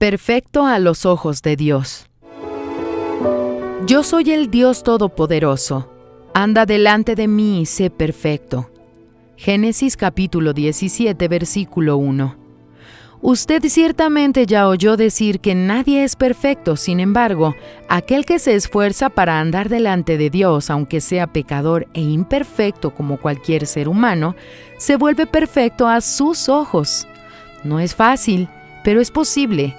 Perfecto a los ojos de Dios. Yo soy el Dios Todopoderoso. Anda delante de mí y sé perfecto. Génesis capítulo 17, versículo 1. Usted ciertamente ya oyó decir que nadie es perfecto, sin embargo, aquel que se esfuerza para andar delante de Dios, aunque sea pecador e imperfecto como cualquier ser humano, se vuelve perfecto a sus ojos. No es fácil, pero es posible.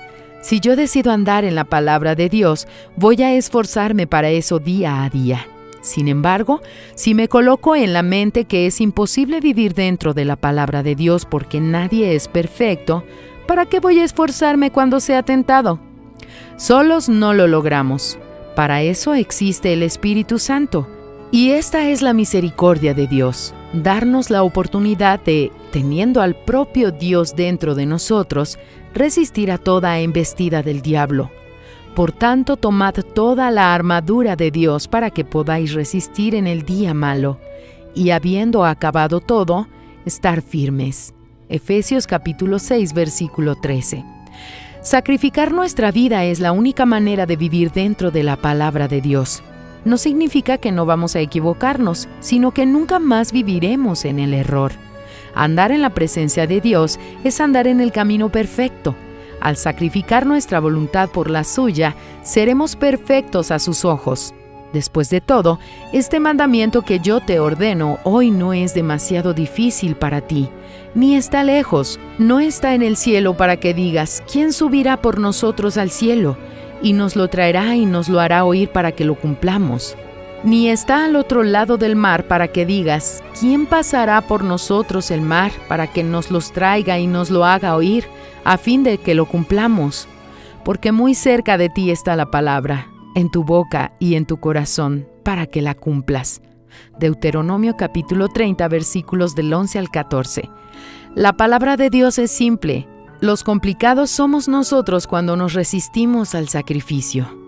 Si yo decido andar en la palabra de Dios, voy a esforzarme para eso día a día. Sin embargo, si me coloco en la mente que es imposible vivir dentro de la palabra de Dios porque nadie es perfecto, ¿para qué voy a esforzarme cuando sea tentado? Solos no lo logramos. Para eso existe el Espíritu Santo. Y esta es la misericordia de Dios, darnos la oportunidad de, teniendo al propio Dios dentro de nosotros, resistir a toda embestida del diablo. Por tanto, tomad toda la armadura de Dios para que podáis resistir en el día malo, y habiendo acabado todo, estar firmes. Efesios capítulo 6, versículo 13. Sacrificar nuestra vida es la única manera de vivir dentro de la palabra de Dios. No significa que no vamos a equivocarnos, sino que nunca más viviremos en el error. Andar en la presencia de Dios es andar en el camino perfecto. Al sacrificar nuestra voluntad por la suya, seremos perfectos a sus ojos. Después de todo, este mandamiento que yo te ordeno hoy no es demasiado difícil para ti, ni está lejos, no está en el cielo para que digas, ¿quién subirá por nosotros al cielo? Y nos lo traerá y nos lo hará oír para que lo cumplamos. Ni está al otro lado del mar para que digas, ¿quién pasará por nosotros el mar para que nos los traiga y nos lo haga oír, a fin de que lo cumplamos? Porque muy cerca de ti está la palabra, en tu boca y en tu corazón, para que la cumplas. Deuteronomio capítulo 30, versículos del 11 al 14. La palabra de Dios es simple. Los complicados somos nosotros cuando nos resistimos al sacrificio.